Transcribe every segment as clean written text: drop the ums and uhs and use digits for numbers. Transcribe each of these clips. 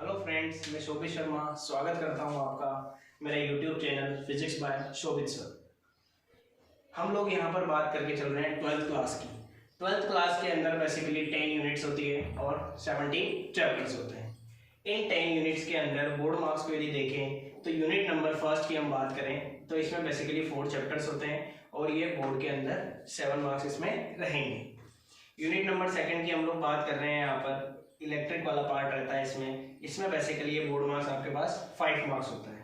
Hello friends, मैं शोभित शर्मा स्वागत करता हूं आपका मेरा यूट्यूब चैनल फिजिक्स बाय शोभित सर। हम लोग यहां पर बात करके चल रहे हैं 12th क्लास की। 12th क्लास के अंदर बेसिकली 10 यूनिट्स होती है और 17 चैप्टर्स होते हैं। इन 10 यूनिट्स के अंदर बोर्ड मार्क्स को यदि देखें तो यूनिट नंबर फर्स्ट की हम बात करें तो इसमें बेसिकली 4 चैप्टर्स होते हैं और ये बोर्ड के अंदर 7 मार्क्स इसमें रहेंगे। यूनिट नंबर सेकंड की हम लोग बात कर रहे हैं, यहाँ पर इलेक्ट्रिक वाला पार्ट रहता है इसमें बेसिकली ये बोर्ड मार्क्स आपके पास 5 मार्क्स होता है।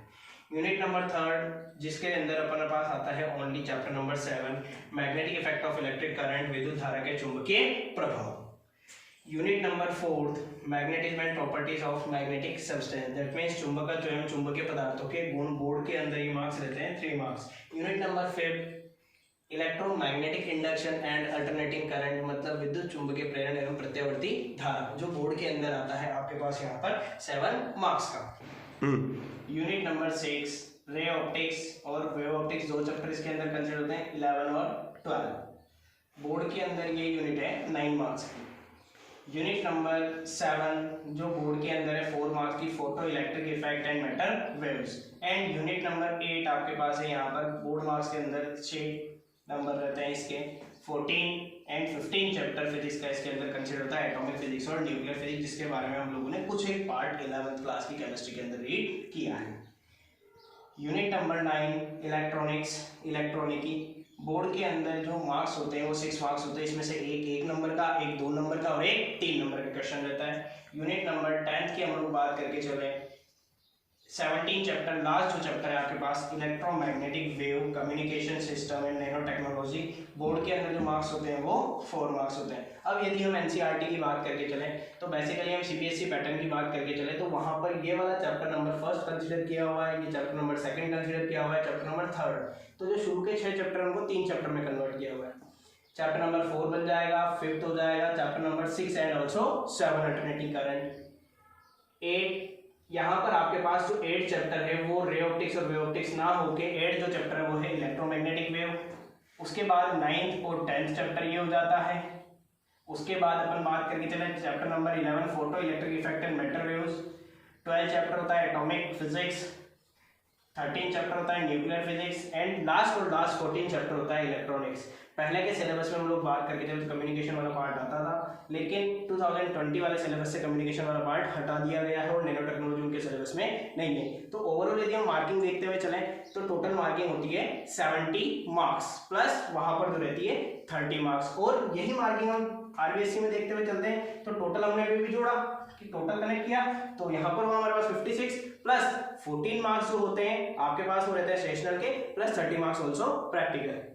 यूनिट नंबर थर्ड जिसके अंदर अपने पास आता है only chapter number 7 magnetic effect of electric current, विद्युत धारा के चुंबकीय प्रभाव। Unit number fourth magnetism and properties of magnetic substance, that means चुंबकत्व एवं चुंबकीय पदार्थों के गुण। बोर्ड के अंदर ये मार्क्स रहते हैं 3 marks. Unit number fifth electromagnetic induction and alternating current, मतलब विद्युत चुंबकीय प्रेरण एवं प्रत्यावर्ती धारा, जो बोर्ड के अंदर आता है आपके पास यहाँ पर 7 मार्क्स का। यूनिट नंबर 6 रे ऑप्टिक्स और वेव ऑप्टिक्स, 2 चैप्टर इसके अंदर कंसीडर होते हैं 11 और 12। बोर्ड के अंदर ये यूनिट है 9 मार्क्स की। यूनिट नंबर 7 जो बोर्ड के अंदर है 4 मार्क्स की, photo electric effect and matter waves. And unit number 8 आपके पास है यहाँ पर बोर्ड मार्क्स के अंदर 6 नंबर रहते हैं इसके। 14 एंड 15 चैप्टर फिजिक्स का इसके अंदर कंसीडर होता है, एटॉमिक फिजिक्स और न्यूक्लियर फिजिक्स, जिसके बारे में हम लोगों ने कुछ एक पार्ट 11th क्लास की केमिस्ट्री के अंदर रीड किया है। यूनिट नंबर 9 इलेक्ट्रॉनिक्स, इलेक्ट्रॉनिकी, बोर्ड के अंदर जो मार्क्स होते हैं वो 6 मार्क्स होते हैं। इसमें से एक नंबर का, एक 2 नंबर का और एक 3 नंबर का क्वेश्चन रहता है। यूनिट नंबर 10 की हम लोग बात करके चले 17 चैप्टर, लास्ट जो चैप्टर है आपके पास electromagnetic wave, communication system and nanotechnology. Board के अंदर जो मार्क्स होते हैं वो 4 मार्क्स होते हैं। अब यदि हम एनसीईआरटी की बात करके चले तो बेसिकली हम सीबीएसई पैटर्न की बात करके चले तो वहां पर ये वाला चैप्टर नंबर फर्स्ट कंसीडर किया हुआ है, ये चैप्टर नंबर सेकंड कंसीडर किया हुआ है, चैप्टर नंबर थर्ड। तो जो शुरू के 6 चैप्टर उनको 3 चैप्टर में कन्वर्ट किया हुआ है। चैप्टर नंबर 4 बन जाएगा, 5th हो जाएगा chapter number 6 and also 7 alternating current. 8 यहाँ पर आपके पास जो 8 चैप्टर है वो रे ऑप्टिक्स और वेव ऑप्टिक्स ना होके 8 जो चैप्टर है वो है इलेक्ट्रोमैग्नेटिक वेव। उसके बाद 9th और 10th चैप्टर ये हो जाता है। उसके बाद अपन बात करके चले chapter number 11 photo electric effect and matter waves. 12 chapter होता है एटॉमिक फिजिक्स। 13 चैप्टर होता है nuclear physics and last 14 chapter होता है इलेक्ट्रॉनिक्स। पहले के सिलेबस में हम लोग बात करके चले तो कम्युनिकेशन वाला पार्ट आता था, लेकिन 2020 वाले सिलेबस से कम्युनिकेशन वाला पार्ट हटा दिया गया है और नैनो टेक्नोलॉजी उनके सिलेबस में नहीं है। तो ओवरऑल यदि हम मार्किंग देखते हुए चलें तो टोटल मार्किंग होती है 70 मार्क्स प्लस वहां पर जो रहती है 30 मार्क्स। और यही मार्किंग हम आरबीएससी में देखते हुए चलते हैं तो टोटल हमने अभी भी जोड़ा कि टोटल कनेक्ट किया तो यहाँ पर हमारे पास 56 प्लस 14 मार्क्स जो होते हैं आपके पास वो रहते हैं सेशनल के, प्लस 30 मार्क्स ऑल्सो प्रैक्टिकल।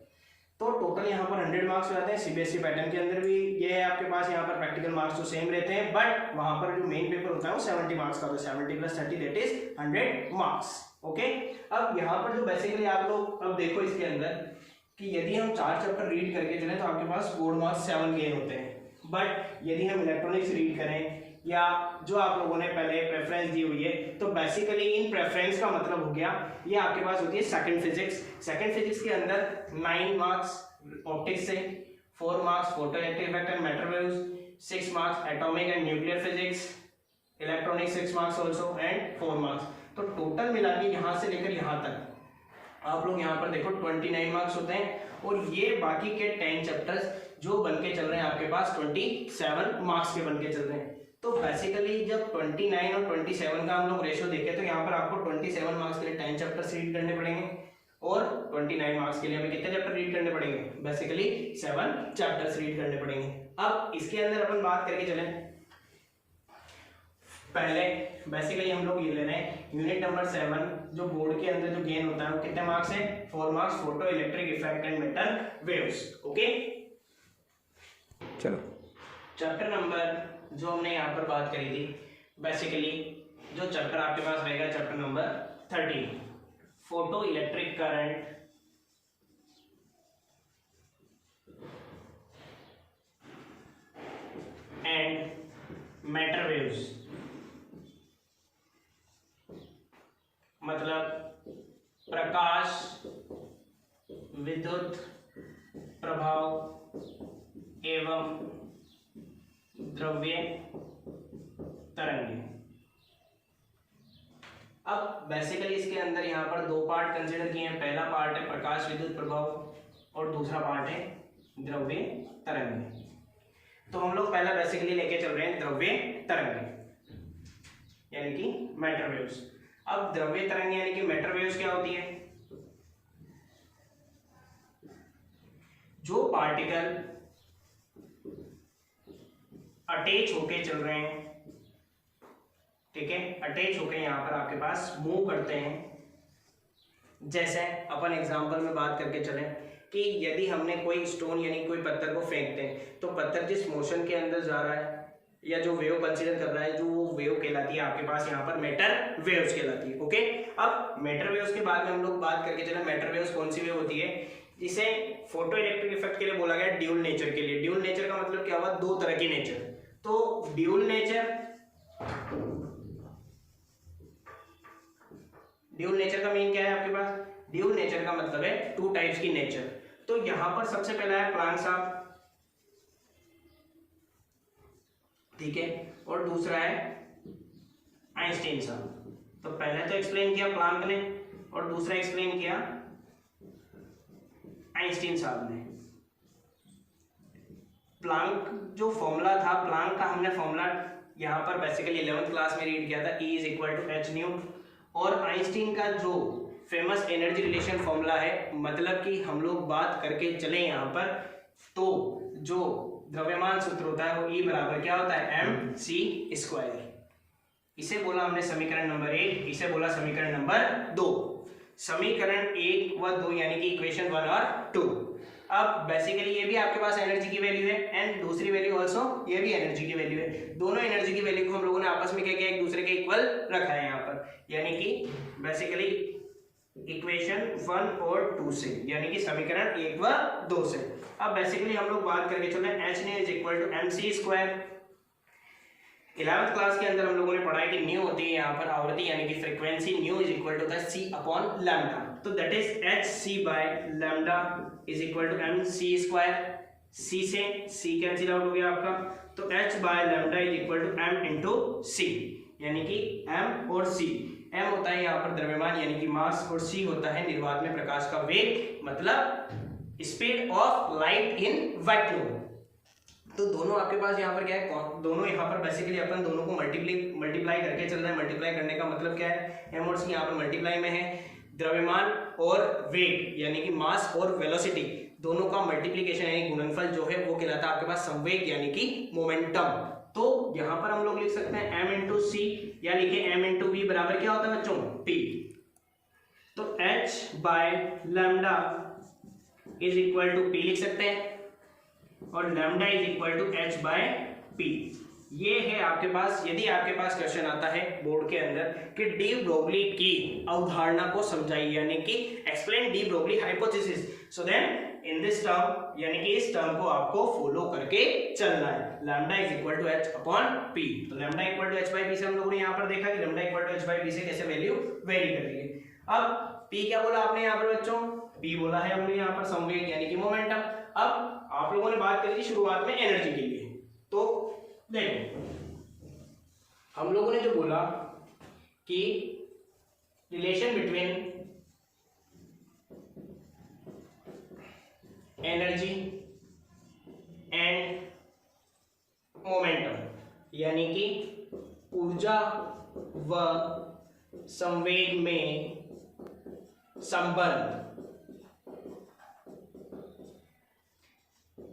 तो टोटल यहाँ पर 100 मार्क्स हो जाते हैं। सीबीएसई पैटर्न के अंदर भी ये है आपके पास, यहाँ पर प्रैक्टिकल मार्क्स तो सेम रहते हैं, बट वहां पर जो मेन पेपर होता है वो 70 मार्क्स का, तो 70 plus 30 that is 100 marks. Okay, अब यहाँ पर जो बेसिकली आप लोग अब देखो इसके अंदर कि यदि हम 4 चैप्टर रीड करके चले तो आपके पास बोर्ड मार्क्स 7 गेन होते हैं। बट यदि हम इलेक्ट्रॉनिक्स रीड करें या जो आप लोगों ने पहले प्रेफरेंस दी हुई है तो बेसिकली इन प्रेफरेंस का मतलब हो गया ये आपके पास होती है सेकंड फिजिक्स। सेकंड फिजिक्स के अंदर 9 मार्क्स ऑप्टिक्स से, 4 marks photo electric effect and matter waves, 6 marks atomic and nuclear physics, electronics 6 marks also and 4 marks. तो टोटल मिला के यहाँ से लेकर यहाँ तक आप लोग यहाँ पर देखो 29 मार्क्स होते हैं और ये बाकी के 10 चैप्टर्स जो बनके चल रहे हैं आपके पास 27 मार्क्स के बनके चल रहे हैं। तो बेसिकली जब 29 और 27 का हम लोग रेशियो देखें तो यहाँ पर आपको 27 मार्क्स के लिए 10 चैप्टर्स रीड करने पड़ेंगे और 29 मार्क्स के लिए हमें कितने चैप्टर रीड करने पड़ेंगे, बेसिकली 7 चैप्टर्स रीड करने पड़ेंगे। अब इसके अंदर अपन बात करके चलें, पहले बेसिकली हम लोग ये ले रहे हैं यूनिट नंबर 7 जो बोर्ड के अंदर जो गेन होता है वो कितने मार्क्स है, 4 marks photo electric effect and matter waves. Okay, चलो चैप्टर नंबर जो हमने यहाँ पर बात करी थी बेसिकली जो चैप्टर आपके पास रहेगा chapter number 13 photo electric current and matter waves, मतलब प्रकाश विद्युत प्रभाव एवं द्रव्य तरंगे। अब बेसिकली इसके अंदर यहाँ पर दो पार्ट कंसिडर किए हैं। पहला पार्ट है प्रकाश विद्युत प्रभाव और दूसरा पार्ट है द्रव्य तरंग। तो हम लोग पहला बेसिकली लेके चल रहे हैं द्रव्य तरंग यानी कि मैटर वेव्स। अब द्रव्य तरंग यानी कि मैटर वेव्स क्या होती है? जो पार्टिकल अटैच होके चल रहे हैं, ठीक है, अटैच होके यहाँ पर आपके पास मूव करते हैं। जैसे अपन एग्जांपल में बात करके चलें कि यदि हमने कोई स्टोन यानी कोई पत्थर को फेंकते हैं तो पत्थर जिस मोशन के अंदर जा रहा है या जो वेव कंसीडर कर रहा है, जो वो वेव कहलाती है आपके पास यहाँ पर मैटर वेव्स कहलाती है। ओके, अब मैटर वेव्स के बाद में हम लोग बात करके चले मैटर वेव्स कौन सी वेव होती है, जिसे फोटो इलेक्ट्रिक इफेक्ट के लिए बोला गया ड्यूल नेचर के लिए। ड्यूल नेचर का मतलब क्या हुआ? दो तरह की नेचर। तो ड्यूल नेचर का मीन क्या है आपके पास? ड्यूल नेचर का मतलब है टू टाइप्स की नेचर। तो यहां पर सबसे पहला है प्लांक साहब, ठीक है, और दूसरा है आइंस्टीन साहब। तो पहले तो एक्सप्लेन किया प्लांक ने और दूसरा एक्सप्लेन किया आइंस्टीन साहब ने। प्लांक जो फॉर्मूला था, प्लांक का हमने फॉर्मूला यहाँ पर बेसिकली 11th क्लास में रीड किया था, E is equal to h nu. और आइंस्टीन का जो फेमस एनर्जी रिलेशन फॉर्मूला है, मतलब कि हम लोग बात करके चले यहाँ पर, तो जो द्रव्यमान सूत्र होता है वो E बराबर क्या होता है? mc²। इसे बोला हमने समीकरण नंबर 1, इसे बोला समीकरण नंबर 2। समीकरण 1 व 2 यानी कि इक्वेशन 1 और 2। अब बेसिकली ये भी आपके पास एनर्जी की वैल्यू है एंड दूसरी वैल्यू ऑल्सो ये भी एनर्जी की वैल्यू है। दोनों एनर्जी की वैल्यू को हम लोगों ने आपस में क्या किया? एक दूसरे के इक्वल रखा है यहाँ पर, यानी कि बेसिकली इक्वेशन 1 और 2 से, यानी कि समीकरण 1 व 2 से। अब बेसिकली हम लोग बात करके चले h is equal to mc²। 11th class के अंदर हम लोगों ने पढ़ा है कि न्यू होती है यहाँ पर आवृत्ति यानी कि frequency, nu is equal to the c upon lambda. तो that is hc by lambda is equal to mc²। c से c कैंसिल आउट हो गया आपका, तो h by lambda is equal to m into c, यानी कि m और c। m होता है यहाँ पर द्रव्यमान यानी कि मास और c होता है निर्वात में प्रकाश का वेग, मतलब speed of light in vacuum. तो दोनों आपके पास यहाँ पर क्या है? दोनों यहाँ पर बेसिकली अपन दोनों को मल्टीप्लाई करके चल रहे हैं। मल्टीप्लाई करने का मतलब क्या है? m और c यहाँ पर मल्टीप्लाई में है। द्रव्यमान और वेग यानी कि मास और वेलोसिटी दोनों का मल्टीप्लीकेशन यानी गुणनफल जो है वो कहलाता है आपके पास संवेग यानी कि मोमेंटम। तो यहाँ पर हम लोग लिख सकते हैं m इंटू सी या लिखे m इंटू वी बराबर क्या होता है बच्चों? p। तो h by lambda is equal to p लिख सकते हैं और lambda is equal to h by p। ये है आपके पास, यदि आपके पास क्वेश्चन आता है बोर्ड के अंदर कि डी ब्रोगली की अवधारणा को समझाइए यानी कि explain de Broglie hypothesis, so then in this term यानी कि इस टर्म को आपको फॉलो करके चलना है। Lambda is equal to h upon p। तो lambda equal to h by p से हम लोगों ने यहाँ पर देखा कि lambda equal to h by p से कैसे वैल्यू वेरी कर रही है। अब p क्या बोला आपने यहाँ पर बच्चों? p बोला है हमने यहाँ पर संवेग यानी कि मोमेंटम। अब आप लोगों ने बात करी थी शुरुआत में एनर्जी के लिए, तो देखो हम लोगों ने जो बोला कि relation between energy and momentum यानी कि ऊर्जा व संवेग में संबंध।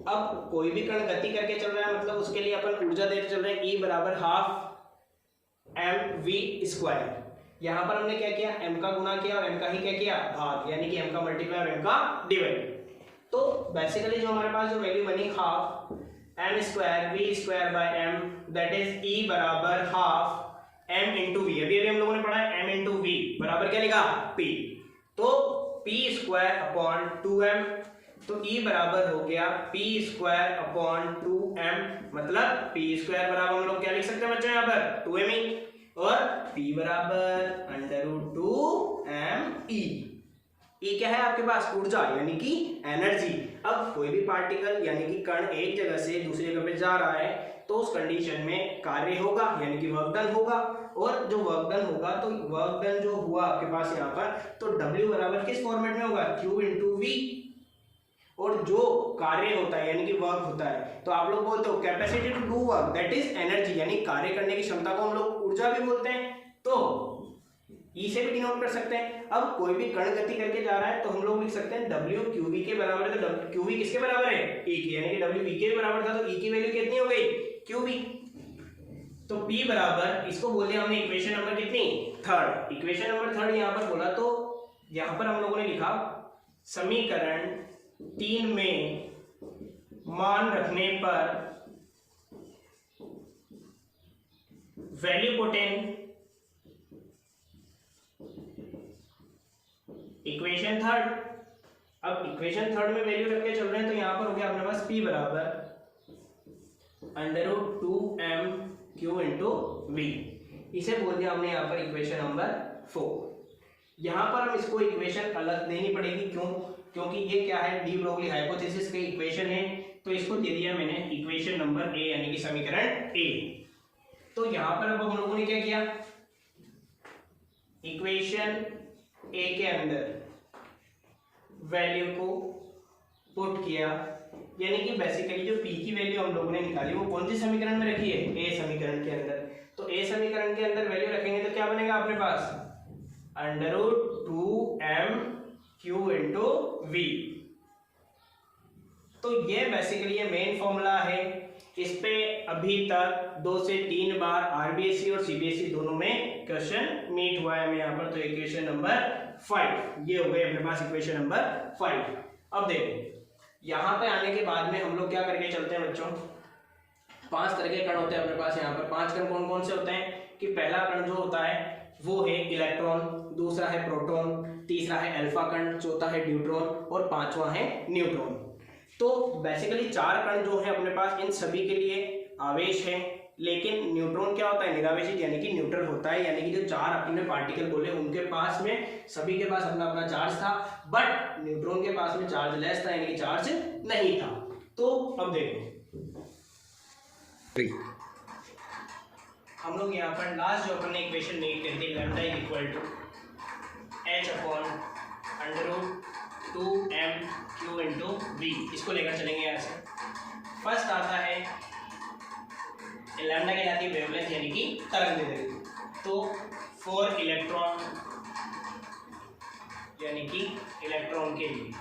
अब कोई भी कण गति करके चल रहा है मतलब उसके लिए अपन ऊर्जा देते चल रहे हैं, E बराबर हाफ mv²। यहां पर हमने क्या किया? m का गुणा किया और m का ही क्या किया? भाग, यानी कि m का मल्टीप्लाई और m का डिवाइड। तो बेसिकली जो हमारे पास जो वैल्यू बनी half m² v² by m, that is E बराबर हाफ m इंटू वी। अभी हम लोगों ने पढ़ा है m इंटू वी बराबर क्या लिखा? p। तो p² अपॉन 2m, तो E बराबर हो गया p² अपॉन 2m, मतलब p² बराबर हम लोग क्या लिख सकते हैं बच्चों यहाँ पर? 2m और p बराबर √2me। E क्या है आपके पास? ऊर्जा यानी कि एनर्जी। अब कोई भी पार्टिकल यानी कि कण एक जगह से दूसरी जगह पे जा रहा है तो उस कंडीशन में कार्य होगा यानी कि वर्क डन होगा। और जो वर्क डन होगा, तो वर्क डन जो हुआ आपके पास यहाँ पर, तो W बराबर किस फॉर्मेट में होगा, Q इंटू V। और जो कार्य होता है यानी कि वर्क होता है, तो आप लोग बोलते हो capacity to do work, that is energy, यानी कार्य करने की क्षमता को हम लोग ऊर्जा भी बोलते हैं। तो ई से भी डिनोट कर सकते हैं। अब कोई भी कण गति करके जा रहा है तो हम लोग लिख सकते हैं W QV के बराबर है, तो QV किसके बराबर है, E की, यानी कि W V के बराबर था, तो E की वैल्यू कितनी हो गई, QV। तो P बराबर, इसको बोले हमने इक्वेशन नंबर कितनी, थर्ड, इक्वेशन नंबर थर्ड यहाँ पर बोला। तो यहाँ पर हम लोगों ने लिखा समीकरण 3 में मान रखने पर वैल्यू पोटेंशियल, इक्वेशन थर्ड। अब इक्वेशन थर्ड में वैल्यू रख के चल रहे हैं, तो यहां पर हो गया अपने पास P बराबर √2mq इंटू V। इसे बोल दिया हमने यहाँ पर इक्वेशन नंबर 4। यहाँ पर हम इसको इक्वेशन अलग देनी पड़ेगी, क्यों, क्योंकि ये क्या है, डी ब्रोगली हाइपोथेसिस की इक्वेशन है, तो इसको दे दिया मैंने इक्वेशन नंबर ए, यानी कि समीकरण ए। तो यहाँ पर अब हम लोगों ने क्या किया, इक्वेशन ए के अंदर वैल्यू को पुट किया, यानी कि बेसिकली जो P की वैल्यू हम लोगों ने निकाली वो कौन सी समीकरण में रखी है, ए समीकरण के अंदर। तो ए समीकरण के अंदर वैल्यू रखेंगे तो क्या बनेगा अपने पास, √2mq इंटू V। तो ये बेसिकली ये मेन फॉर्मूला है। इस पे अभी तक 2 से 3 बार आरबीएसई और सीबीएसई दोनों में क्वेश्चन मीट हुआ है यहाँ पर। तो इक्वेशन नंबर 5 ये हो गए अपने पास, इक्वेशन नंबर 5। अब देखो यहाँ पे आने के बाद में हम लोग क्या करके चलते हैं बच्चों, 5 तरह के कण होते हैं अपने पास। यहाँ पर 5 कण कौन कौन से होते हैं, कि पहला कण जो होता है वो है इलेक्ट्रॉन, दूसरा है प्रोटॉन, तीसरा है अल्फा कण, चौथा है ड्यूट्रॉन और पांचवा है न्यूट्रॉन। तो बेसिकली 4 कण जो है अपने पास, इन सभी के लिए आवेश है, लेकिन न्यूट्रॉन क्या होता है, निरावेशित यानी कि न्यूट्रल होता है। यानी कि जो 4 अपने पार्टिकल बोले उनके पास में सभी के पास अपना अपना चार्ज था, बट न्यूट्रॉन के पास में चार्ज लेस था, यानी कि चार्ज नहीं था। तो अब देखो हम लोग यहाँ पर लास्ट जो अपने इक्वेशन मेक करते हैं, lambda equal to h upon √2mq into V, इसको लेकर चलेंगे यहाँ से। फर्स्ट आता है लैम्डा के जाती है वेवलेंथ, यानी कि तरंग दैर्घ्य। तो फॉर इलेक्ट्रॉन, यानी कि इलेक्ट्रॉन के लिए,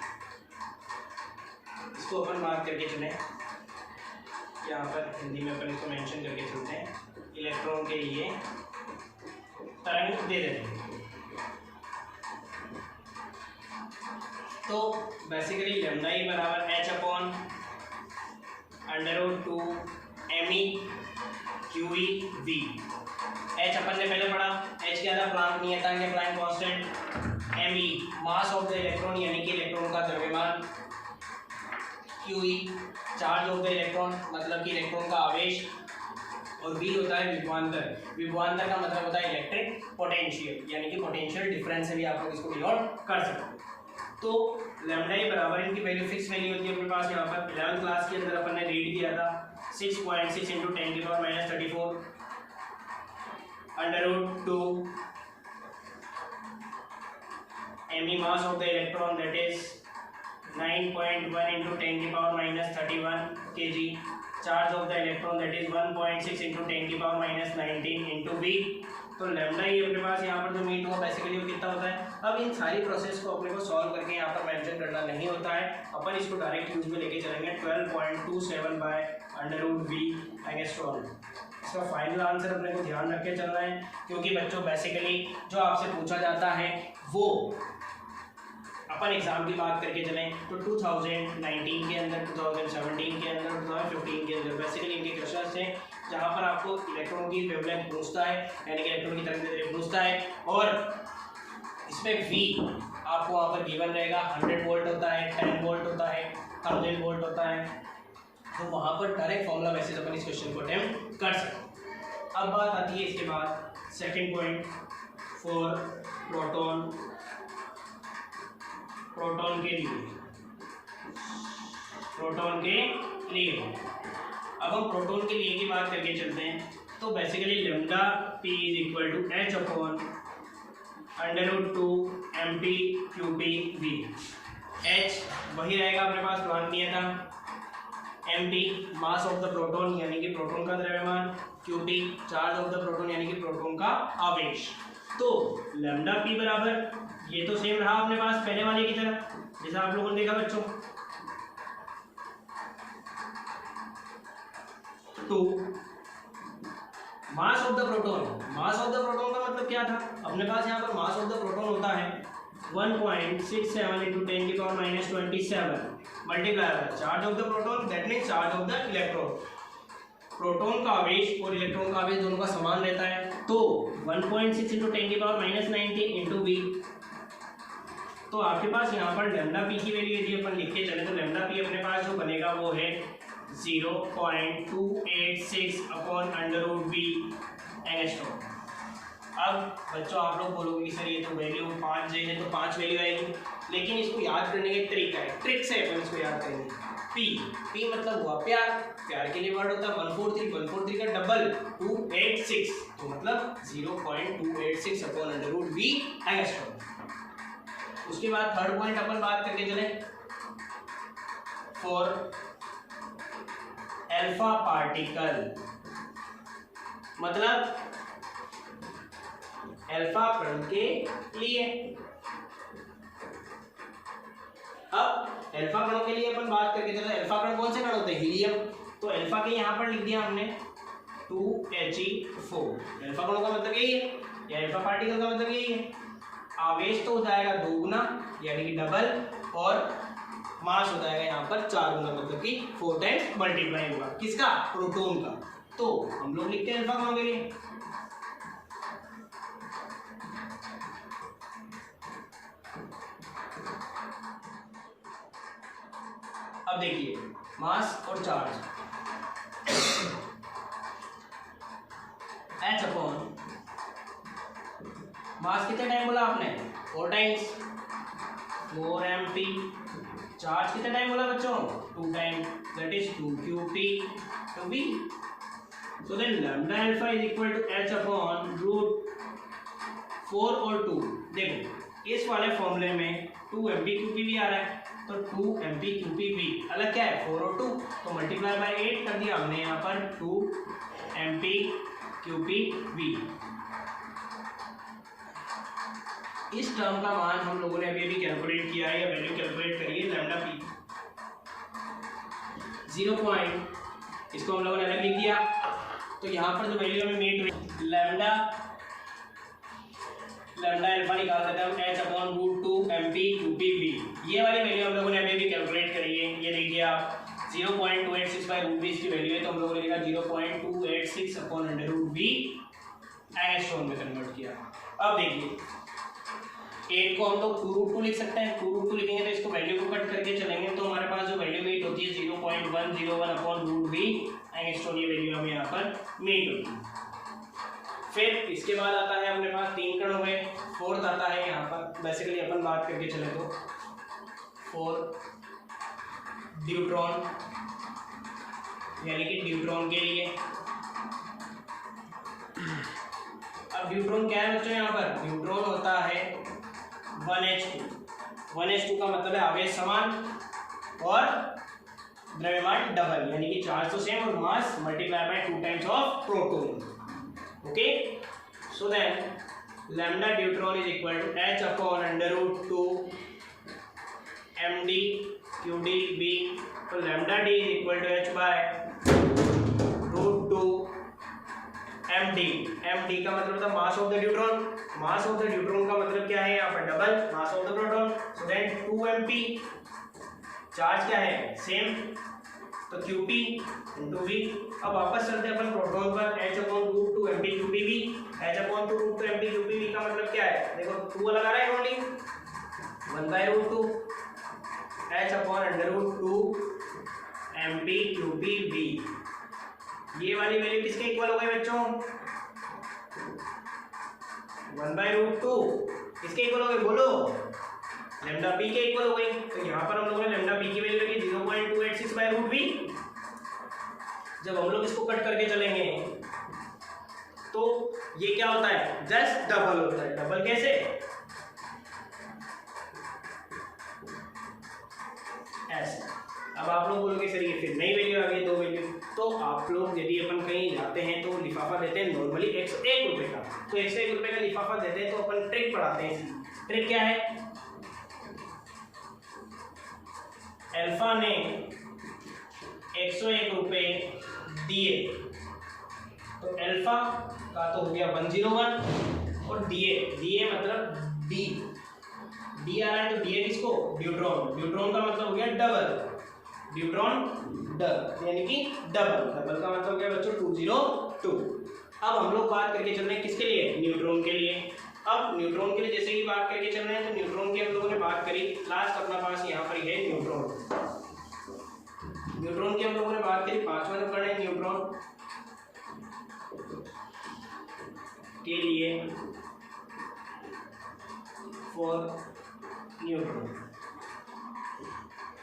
इसको अपन मार्क करके चले, यहाँ पर हिंदी में अपन इसको मेंशन करके चलते हैं, इलेक्ट्रॉन के लिए तरंग दे देते हैं। तो बेसिकली लैम्डा ई बराबर h अपॉन √2mE/QV। h अपन ने पहले पढ़ा, h क्या था, प्लांक नियतांक या Planck constant, me mass of the electron यानी कि इलेक्ट्रॉन का द्रव्यमान, QE charge of the electron मतलब कि इलेक्ट्रॉन का आवेश, और V होता है विभवांतर। विभवांतर का मतलब होता है इलेक्ट्रिक पोटेंशियल, यानी कि पोटेंशियल डिफरेंस से भी आप लोग इसको डिनोट कर सकते हैं। तो लैम्डा ई बराबर, इनकी वैल्यू फिक्स वैल्यू होती है अपने पास। यहाँ पर 11th क्लास के अंदर अपन ने रीड किया था 6.6 into 10⁻34 √2 me mass of the electron, that is 9.1 into 10⁻31 kg. Charge of the electron, that is 1.6 into 10⁻19 into V. तो लैम्डा ही अपने पास यहाँ पर जो मीट हुआ बेसिकली वो कितना होता है। अब इन सारी प्रोसेस को अपने को सॉल्व करके यहाँ पर मेंशन करना नहीं होता है, अपन इसको डायरेक्ट यूज में लेके चलेंगे 12.27 बाय √V/1। इसका फाइनल आंसर अपने को ध्यान रख के चलना है, क्योंकि बच्चों बेसिकली जो आपसे पूछा जाता है वो अपन एग्जाम की बात करके चलें तो 2019 के अंदर, 2017 के अंदर, 2015 के अंदर बेसिकली इनके क्वेश्चन थे जहाँ पर आपको इलेक्ट्रॉन की वेवलेंथ पूछता है, यानी कि इलेक्ट्रॉन की तरंग दैर्घ्य पूछता है, और इसमें V आपको वहाँ पर गिवन रहेगा। 100 वोल्ट होता है, 10 वोल्ट होता है, 1000 वोल्ट होता है। तो वहाँ पर डायरेक्ट फॉर्मूला बेसिस अपन इस क्वेश्चन को अटेम्प्ट कर सकते हैं। अब बात आती है इसके बाद second point, for proton. Proton के लिए अब हम प्रोटॉन के लिए की बात करके चलते हैं। तो basically lambda p is equal to h upon √2 mp qp v। एच वही रहेगा अपने पास, मान लिया था। mp mass of the proton यानी कि प्रोटॉन का द्रव्यमान, qp charge of the proton यानी कि प्रोटॉन का आवेश। तो लैम्डा p बराबर ये तो सेम रहा अपने पास पहले वाले की तरह, जैसा आप लोगों ने देखा बच्चों, 2 मास of the proton. Mass of the proton का मतलब क्या था, अपने पास यहाँ पर मास ऑफ द प्रोटॉन होता है 1.67 into 10⁻⁻27 multiply charge of the proton, that means charge of the electron. Proton का आवेश और इलेक्ट्रॉन का आवेश दोनों का समान रहता है, तो 1.6 into 10⁻⁻90 into v। तो आपके पास यहाँ पर लैम्डा पी की वैल्यू यदि अपन लिख के चले तो लैम्डा पी अपने पास जो बनेगा वो है 0.286 अपॉन √v एंगस्ट्रॉम। अब बच्चों आप लोग बोलोगे कि सर ये तो वैल्यू 5 जे है तो 5 वैल्यू आएगी, लेकिन इसको याद करने का एक तरीका है, ट्रिक से अपन इसको याद करेंगे। पी मतलब हुआ प्यार, प्यार के लिए वर्ड होता है 143 का डबल 286, तो मतलब 0.286 अपॉन √v एंगस्ट्रॉम। उसके बाद थर्ड पॉइंट अपन बात करके चले, फॉर अल्फा पार्टिकल, मतलब अल्फा कण के लिए। अब अल्फा कणों के लिए अपन बात करके चले, अल्फा कण कौन से कण होते हैं, हीलियम। तो अल्फा के यहाँ पर लिख दिया हमने 2He4। अल्फा कणों का मतलब यही है, या अल्फा पार्टिकल का मतलब यही है। आवेश तो हो जाएगा 2 गुना यानी कि डबल, और मास हो जाएगा यहाँ पर 4 गुना, मतलब कि 4 टाइम्स मल्टीप्लाई होगा किसका, प्रोटॉन का। तो हम लोग लिखते हैं अल्फा कणों के लिए अब देखिए मास और चार्ज, H अपॉन मास कितने टाइम बोला आपने, 4 टाइम्स 4 mp। चार्ज कितने टाइम बोला बच्चों, 2 time, that is 2 qp to v। So then lambda alpha is equal to h upon √4 और 2। देखो इस वाले फॉर्मूले में 2 mp qp v आ रहा है, तो 2 mp qp v अलग क्या है, 4 और 2, तो मल्टीप्लाई बाय 8 कर दिया हमने यहाँ पर 2 mp qp v। इस टर्म का मान हम लोगों ने अभी कैलकुलेट किया है, या वैल्यू कैलकुलेट करी है लैम्डा पी 0 पॉइंट, इसको हम लोगों ने अलग लिख दिया। तो यहाँ पर जो वैल्यू हमें मीट हुई लैम्डा अल्फा निकाल सकते हैं हम h upon √2 mp qp v। ये वाली वैल्यू हम लोगों ने अभी कैलकुलेट करी है, ये देखिए आप 0.286 बाय √v इसकी वैल्यू है, तो हम लोगों ने लिखा 0.286 अपॉन √v एंगस्ट्रॉम में कन्वर्ट किया। अब देखिए 8 को हम लोग 2√2 लिख सकते हैं, 2√2 लिखेंगे तो इसको वैल्यू को कट करके चलेंगे, तो हमारे पास जो वैल्यू मीट होती है 0.101 अपॉन √v एंगस्ट्रॉम, ये वैल्यू हमें यहाँ पर मीट होती है। फिर इसके बाद आता है अपने पास 3 कण हुए, फोर्थ आता है यहाँ पर, बेसिकली अपन बात करके चले तो 4 ड्यूट्रॉन यानी कि ड्यूट्रॉन के लिए। अब ड्यूट्रॉन क्या है बच्चों, यहाँ पर ड्यूट्रॉन होता है 1h2 का मतलब है आवेश समान और द्रव्यमान डबल, यानी कि चार्ज तो सेम और mass multiply by 2 times of proton. Okay, so then lambda deuteron is equal to h upon √2 md qd v। तो lambda d is equal to h by √2 md। md का मतलब होता है mass of the deuteron, mass of the deuteron का मतलब क्या है यहाँ पर double mass of the proton, so then 2 mp। Charge क्या है सेम, तो qp into v। अब वापस चलते हैं अपन प्रोटॉन पर, h upon √2 mp qp v। h upon √2 mp qp v का मतलब क्या है, देखो 2 लगा रहा है only 1/√2 h upon √2 mp qp v। ये वाली वैल्यू किसके इक्वल हो गई बच्चों, 1/√2 किसके इक्वल हो गई बोलो, लैम्डा पी के इक्वल हो गई। तो यहाँ पर हम लोगों ने लैम्डा पी की वैल्यू रखी 0.286 बाय √v। जब हम लोग इसको कट करके चलेंगे तो ये क्या होता है, जस्ट डबल होता है। डबल कैसे, ऐसे। अब आप लोग बोलोगे सर ये फिर नई वैल्यू आ गई, 2 वैल्यू। तो आप लोग यदि अपन कहीं जाते हैं तो लिफाफा देते हैं नॉर्मली 101 रुपये का, तो 101 रुपये का लिफाफा देते हैं तो अपन ट्रिक पढ़ाते हैं। ट्रिक क्या है, अल्फा ने 101 रुपये दिए तो अल्फा का तो हो गया 101 और दिए मतलब डी आ रहा है तो डी किसको, ड्यूट्रॉन का मतलब हो गया डबल, ड्यूट्रॉन डबल यानी कि डबल का मतलब क्या बच्चों 202। अब हम लोग बात करके चल रहे हैं किसके लिए, न्यूट्रॉन के लिए। अब न्यूट्रॉन के लिए जैसे कि बात करके चल रहे हैं तो न्यूट्रॉन की हम लोगों ने बात करी, लास्ट अपना पास यहाँ पर है न्यूट्रॉन की हम लोगों ने बात करी। 5वां नंबर है न्यूट्रॉन के लिए फॉर न्यूट्रॉन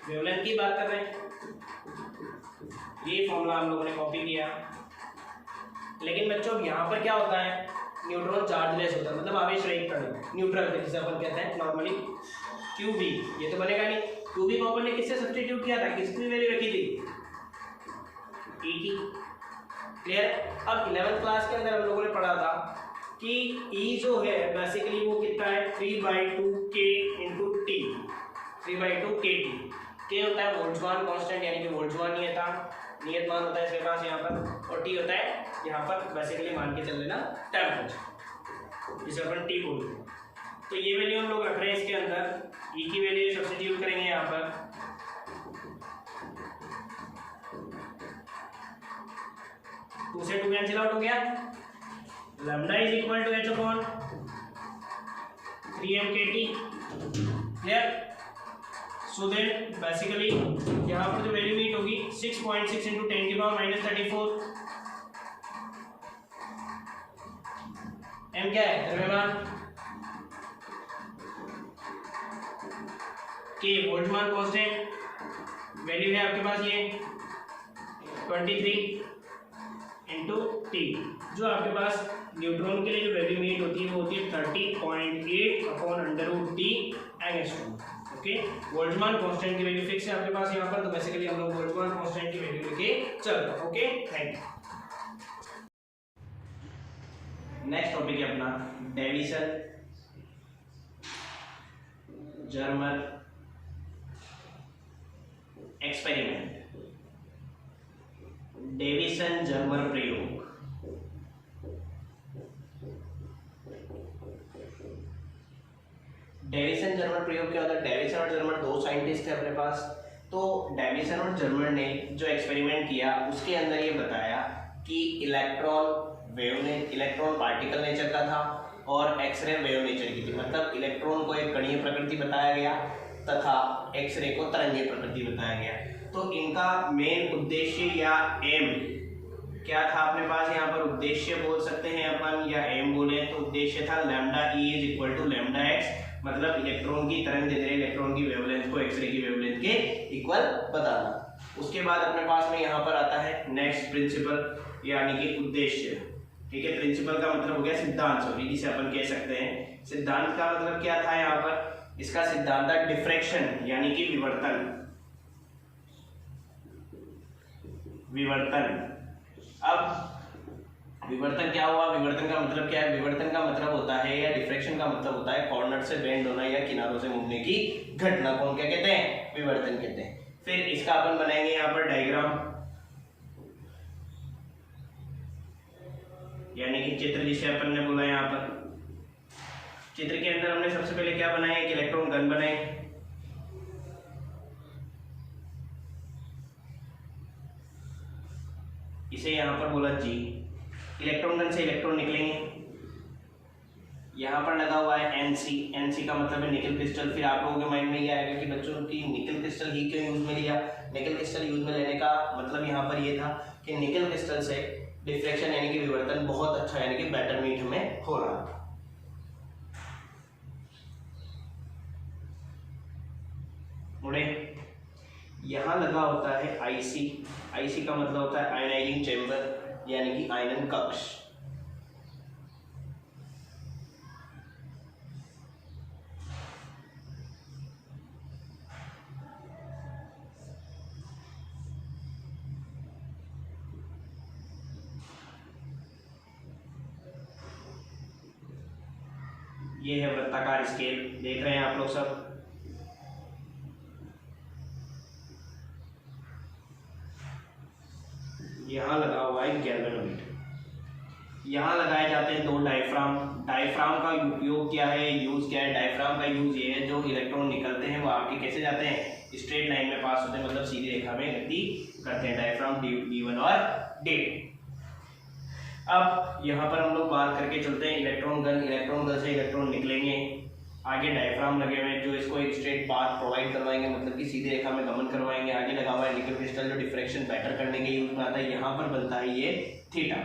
वेवलेंथ की बात कर रहे हैं। ये फॉर्मूला हम लोगों ने कॉपी किया, लेकिन बच्चों यहाँ पर क्या होता है, न्यूट्रॉन चार्जलेस होता है, मतलब आवेश रहित कण, न्यूट्रल जिसे अपन कहते हैं नॉर्मली क्यूबी। ये तो बनेगा नहीं, क्यूबी को अपन ने किससे सब्स्टिट्यूट किया था, किसकी वैल्यू रखी थी, ई की। क्लियर। अब 11th क्लास के अंदर हम लोगों ने पढ़ा था कि ई जो है बेसिकली वो कितना है 3/2 k इंटू टी, 3/2 kT। के होता है बोल्ट्जमान कांस्टेंट यानी कि बोल्ट्जमान नियत मान होता है इसके पास यहाँ पर, और टी होता है यहाँ पर बेसिकली मान के चल लेना टेम्परेचर, जिसे अपन टी बोलते हैं। तो ये वैल्यू हम लोग रख रहे हैं इसके अंदर, ई की वैल्यू सब्स्टिट्यूट करेंगे यहाँ पर, टू से 2 कैंसिल आउट हो गया, lambda is equal to h upon 3m kT। Clear. So then basically यहाँ पर जो वैल्यू मीट होगी 6.6 इंटू 10⁻34 m क्या है द्रव्यमान, k बोल्ट्जमान कांस्टेंट, वैल्यू है आपके पास ये 23 इंटू टी। जो आपके पास न्यूट्रॉन के लिए जो वैल्यू मीट होती है वो होती है 30.8 upon √T angstrom. Okay, Boltzmann constant की वैल्यू फिक्स है आपके पास यहाँ पर, तो बेसिकली हम लोग बोल्ट्जमान कांस्टेंट की वैल्यू लेके चल रहे हैं। Okay, thank you. Next topic है अपना Davisson Germer experiment, Davisson Germer प्रयोग। डेविसन जर्मर प्रयोग क्या होता है, डेविसन और जर्मर 2 साइंटिस्ट थे अपने पास। तो डेविसन और जर्मर ने जो एक्सपेरिमेंट किया उसके अंदर ये बताया कि इलेक्ट्रॉन पार्टिकल नेचर का था और एक्सरे वेव नेचर की थी। मतलब इलेक्ट्रॉन को एक कणीय प्रकृति बताया गया तथा एक्सरे को तरंगीय प्रकृति बताया गया। तो इनका मेन उद्देश्य या एम क्या था अपने पास, यहाँ पर उद्देश्य बोल सकते हैं अपन या एम बोले तो उद्देश्य था lambda E is equal to lambda X, मतलब इलेक्ट्रॉन की तरंग दे रहे इलेक्ट्रॉन की वेवलेंथ को एक्सरे की वेवलेंथ के इक्वल बताना। उसके बाद अपने पास में यहाँ पर आता है नेक्स्ट प्रिंसिपल यानी कि उद्देश्य। ठीक है, प्रिंसिपल का मतलब हो गया सिद्धांत, सॉरी जिसे अपन कह सकते हैं। सिद्धांत का मतलब क्या था यहाँ पर, इसका सिद्धांत था डिफ्रैक्शन यानी कि विवर्तन। अब विवर्तन क्या हुआ, विवर्तन का मतलब क्या है, विवर्तन का मतलब होता है या डिफ्रैक्शन का मतलब होता है कॉर्नर से बेंड होना या किनारों से मुड़ने की घटना को हम क्या कहते हैं, विवर्तन कहते हैं। फिर इसका अपन बनाएंगे यहाँ पर डायग्राम यानी कि चित्र जिसे अपन ने बोला। यहाँ पर चित्र के अंदर हमने सबसे पहले क्या बनाया, एक इलेक्ट्रॉन गन बनाए, इसे यहाँ पर बोला जी। इलेक्ट्रॉन गन से इलेक्ट्रॉन निकलेंगे, यहाँ पर लगा हुआ है एनसी, एनसी का मतलब है निकल क्रिस्टल। फिर आप लोगों के माइंड में ये आएगा कि बच्चों की निकल क्रिस्टल ही क्यों यूज में लिया। निकल क्रिस्टल यूज में लेने का मतलब यहाँ पर ये था कि निकल क्रिस्टल से डिफ्रैक्शन यानी कि विवर्तन बहुत अच्छा यानी कि बेटर मीट हमें हो रहा था। मुड़े यहाँ लगा होता है आईसी, आईसी का मतलब होता है आयनाइजिंग चेंबर यानी कि आयनन कक्ष। ये है वृत्ताकार स्केल, देख रहे हैं आप लोग सब। यहाँ लगा हुआ है गैल्वेनोमीटर। यहाँ लगाए जाते हैं 2 डायफ्राम। डायफ्राम का उपयोग क्या है, यूज क्या है? डायफ्राम का यूज ये है, जो इलेक्ट्रॉन निकलते हैं वो आपके कैसे जाते हैं, स्ट्रेट लाइन में पास होते हैं, मतलब सीधी रेखा में गति करते हैं। डायफ्राम D1 और D2। अब यहाँ पर हम लोग बात करके चलते हैं इलेक्ट्रॉन गन। इलेक्ट्रॉन गन से इलेक्ट्रॉन निकलेंगे, आगे डायफ्राम लगे हुए हैं जो इसको एक स्ट्रेट पाथ प्रोवाइड करवाएंगे, मतलब कि सीधी रेखा में गमन करवाएंगे। आगे लगा हुआ है निकल क्रिस्टल जो डिफ्रैक्शन बेटर करने के यूज में आता है। यहाँ पर बनता है ये थीटा।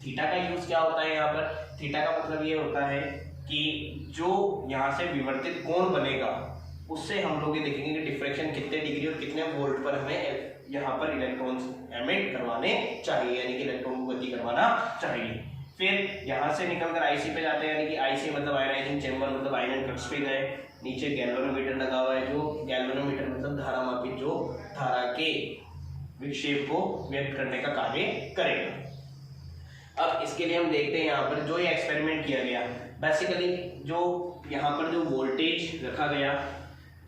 थीटा का यूज क्या होता है यहाँ पर? थीटा का मतलब ये होता है कि जो यहाँ से विवर्तित कोण बनेगा उससे हम लोग ये देखेंगे कि डिफ्रैक्शन कितने डिग्री और कितने वोल्ट पर हमें यहाँ पर इलेक्ट्रॉन्स एमिट करवाने चाहिए, यानी कि इलेक्ट्रॉन को गति करवाना चाहिए। फिर यहाँ से निकलकर आईसी पे जाते हैं, यानी कि आईसी मतलब आयनाइजिंग चेंबर, मतलब आयनन कक्ष पे गए। नीचे गैल्वेनोमीटर लगा हुआ है, जो गैल्वेनोमीटर मतलब धारामापी, जो धारा के विक्षेप को व्यक्त करने का कार्य करेगा। अब इसके लिए हम देखते हैं यहाँ पर जो ये एक्सपेरिमेंट किया गया, बेसिकली जो यहाँ पर जो वोल्टेज रखा गया,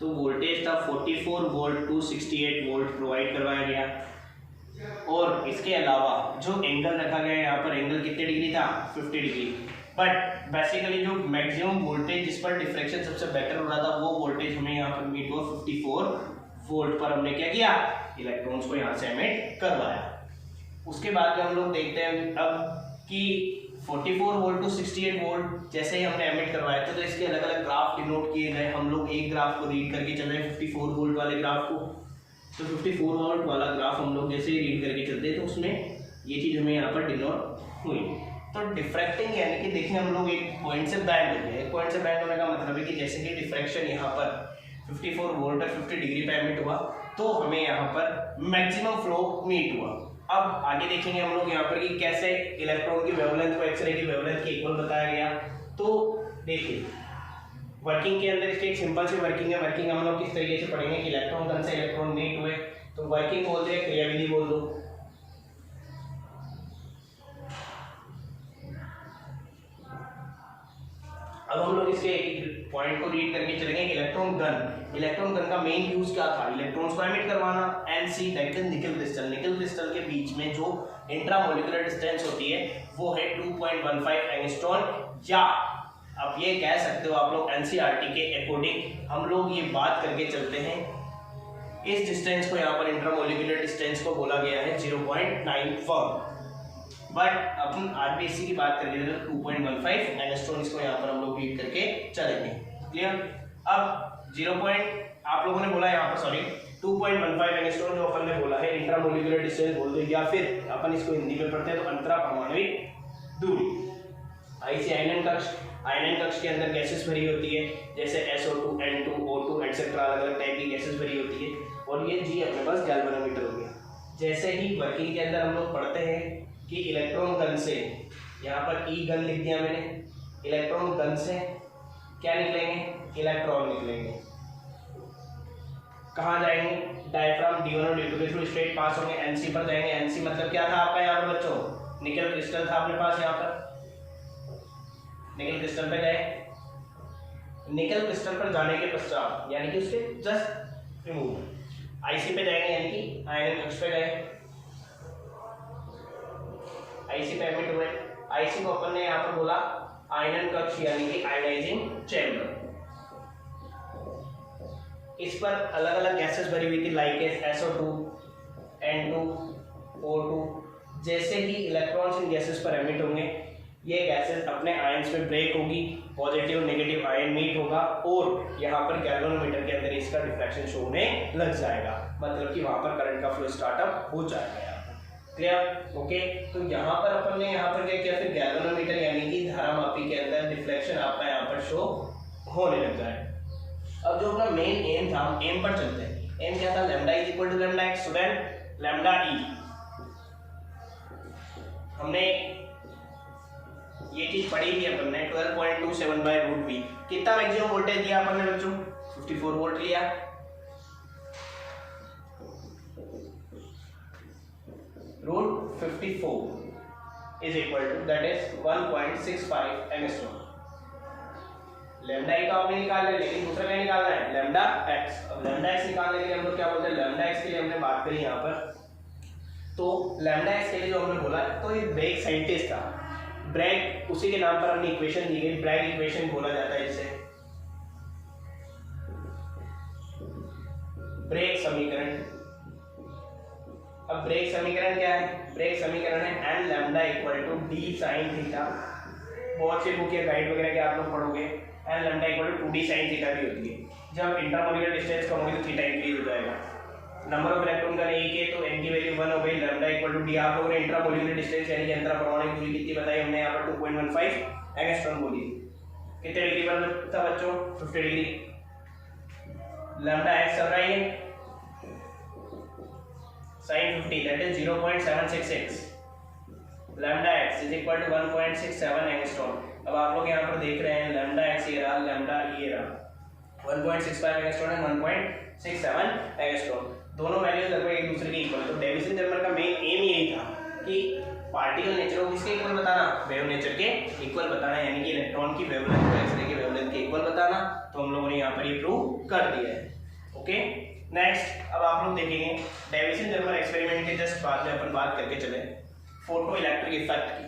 तो वोल्टेज था 44 वोल्ट टू 68 वोल्ट प्रोवाइड करवाया गया। और इसके अलावा जो एंगल रखा गया यहाँ पर, एंगल कितने डिग्री था, 50 डिग्री। बट बेसिकली जो मैक्सिमम वोल्टेज जिस पर डिफ्रैक्शन सबसे बेटर हो रहा था, वो वोल्टेज हमें यहाँ पर मीट हुआ 54 वोल्ट पर। हमने क्या किया, इलेक्ट्रॉन्स को यहाँ से एमिट करवाया। उसके बाद में हम लोग देखते हैं अब कि 44 वोल्ट टू 68 वोल्ट जैसे ही हमने एमिट करवाया तो इसके अलग अलग ग्राफ डिनोट किए गए। हम लोग एक ग्राफ को रीड करके चल रहे हैं 54 वोल्ट वाले ग्राफ को। तो 54 वोल्ट वाला ग्राफ हम लोग जैसे ही रीड करके चलते हैं तो उसमें ये चीज़ हमें यहाँ पर डिनोट हुई। तो डिफ्रैक्टिंग यानी कि देखिए हम लोग एक पॉइंट से बैंड हो गए। एक पॉइंट से बैंड होने का मतलब है कि जैसे कि डिफ्रैक्शन यहाँ पर 54 वोल्ट और 50 डिग्री पे एमिट हुआ तो हमें यहाँ पर मैक्सिमम फ्लो मीट हुआ। अब आगे देखेंगे हम लोग यहाँ पर कि कैसे इलेक्ट्रॉन की वेवलेंथ को एक्सरे की वेवलेंथ के इक्वल बताया गया। तो देखिए वर्किंग के अंदर इसकी एक सिंपल सी वर्किंग है। वर्किंग हम लोग किस तरीके से पढ़ेंगे कि इलेक्ट्रॉन गन से इलेक्ट्रॉन मीट हुए तो वर्किंग बोल दे, क्रियाविधि बोल दो। अब हम लोग इसके एक पॉइंट को रीड करके चलेंगे। इलेक्ट्रॉन गन का मेन यूज क्या था, इलेक्ट्रॉन्स को एमिट करवाना। NC that is nickel crystal, nickel crystal के बीच में जो इंट्रामोलिकुलर डिस्टेंस होती है वो है 2.15 एंगस्ट्रॉम, या आप ये कह सकते हो आप लोग एनसीईआरटी के अकॉर्डिंग हम लोग ये बात करके चलते हैं इस डिस्टेंस को, यहाँ पर इंट्रामोलिकुलर डिस्टेंस को बोला गया है 0.94। बट अपन आज भी इसी की बात करेंगे तो 2.15 एंगस्ट्रॉम, इसको यहाँ पर हम लोग रीड करके चलेंगे। क्लियर? अब 0. आप लोगों ने बोला यहाँ पर, सॉरी 2.15 एंगस्ट्रॉम जो अपन ने बोला है इंट्रामोलिकुलर डिस्टेंस बोल दो, या फिर अपन इसको हिंदी में पढ़ते हैं तो अंतरा परमाणुविक दूरी। आईसी आयनन कक्ष, आयनन कक्ष के अंदर गैसेस भरी होती है जैसे SO2, N2, O2 एक्सेट्रा, अलग अलग टाइप की गैसेस भरी होती है। और ये जी अपने पास गैल्वेनोमीटर हो गया। जैसे ही वर्किंग के अंदर हम लोग पढ़ते हैं कि इलेक्ट्रॉन गन से, यहाँ पर ई गन लिख दिया मैंने, इलेक्ट्रॉन गन से क्या निकलेंगे, इलेक्ट्रॉन निकलेंगे। कहाँ जाएंगे, डायफ्राम D1 और D2 के थ्रू स्ट्रेट पास होंगे, एनसी पर जाएंगे। एनसी मतलब क्या था आपका यहाँ पर बच्चों, निकल क्रिस्टल था अपने पास। यहाँ पर निकल क्रिस्टल पे गए, निकल क्रिस्टल पर जाने के पश्चात यानी कि उसके जस्ट रिमूव आईसी पे जाएंगे, यानी कि आयनन कक्ष पे गए, आईसी पे एमिट हुए। आईसी को अपन ने यहाँ पर बोला आयनन कक्ष यानी कि आयनाइजिंग चैम्बर। इस पर अलग अलग गैसेस भरी हुई थी लाइक SO2, N2, O2। जैसे ही इलेक्ट्रॉन्स इन गैसेस पर एमिट होंगे ये गैसेस अपने आयंस में ब्रेक होगी, पॉजिटिव नेगेटिव आयन मीट होगा और यहाँ पर गैल्वेनोमीटर के अंदर इसका डिफ्रैक्शन शो होने लग जाएगा, मतलब कि वहाँ पर करंट का फ्लो स्टार्टअप हो जाएगा। क्लियर? ओके। तो यहाँ पर अपन ने यहाँ पर क्या किया, फिर गैल्वेनोमीटर यानी कि धारामापी के अंदर डिफ्लेक्शन आपका यहाँ पर शो होने लग जाए। अब जो अपना मेन एम था, हम एम पर चलते हैं। एम क्या था, lambda is equal to lambda x, student lambda e. हमने ये चीज पढ़ी थी अपन ने 12.27/√V। कितना मैक्सिमम वोल्टेज दिया अपन ने बच्चों, 54 वोल्ट लिया। √54 is equal to that is 1.65 angstrom. Lambda ही तो आपने निकाल लिया, लेकिन दूसरा क्या निकालना है, लैम्डा एक्स। अब लैम्डा एक्स निकालने के लिए हम लोग क्या बोलते हैं, लैम्डा एक्स के लिए हमने बात करी यहाँ पर, तो लैम्डा एक्स के लिए जो हमने बोला, तो ये ब्रैग साइंटिस्ट था, ब्रैग उसी के नाम पर हमने इक्वेशन दी गई, ब्रैग इक्वेशन बोला जाता है इसे, ब्रैग समीकरण। अब ब्रैग समीकरण क्या है, ब्रैग समीकरण है n lambda equal to D sine theta. बहुत से बुक या गाइड वगैरह के आप लोग पढ़ोगे, n lambda equal to 2d sine theta भी होती है। जब इंट्रामोलिकुलर डिस्टेंस कम होगी तो थीटा इंक्रीज हो जाएगा। नंबर ऑफ इलेक्ट्रॉन का एक है तो n की वैल्यू 1 हो गई, लैम्डा इक्वल टू डी। आप लोगों ने इंट्रामोलिकुलर डिस्टेंस यानी कि अंतरापरमाणु दूरी कितनी बताई हमने यहाँ पर 2.15 एंगस्ट्रॉम बोली। कितने डिग्री पर था बच्चों, 50 डिग्री। लैम्डा एक्स चल रही है sin 50 that is 0.766, lambda x is equal to 1.67 angstrom. अब आप लोग यहाँ पर देख रहे हैं लैम्डा x ये रहा, लैम्डा ये रहा, 1.65 एंगस्ट्रॉम है, 1.67 एंगस्ट्रॉम, दोनों वैल्यूज लगभग एक दूसरे के इक्वल। तो डेविसन जर्मर का मेन एम यही था कि पार्टिकल नेचर को किसके इक्वल बताना, वेव नेचर के इक्वल बताना, यानी कि इलेक्ट्रॉन की वेवलेंथ को एक्सरे की वेवलेंथ के इक्वल बताना। तो हम लोगों ने यहाँ पर ये प्रूव कर दिया है। ओके, नेक्स्ट अब आप लोग देखेंगे डेविसन जर्मर एक्सपेरिमेंट के जस्ट बाद में अपन बात करके चले फोटो इलेक्ट्रिक इफेक्ट की।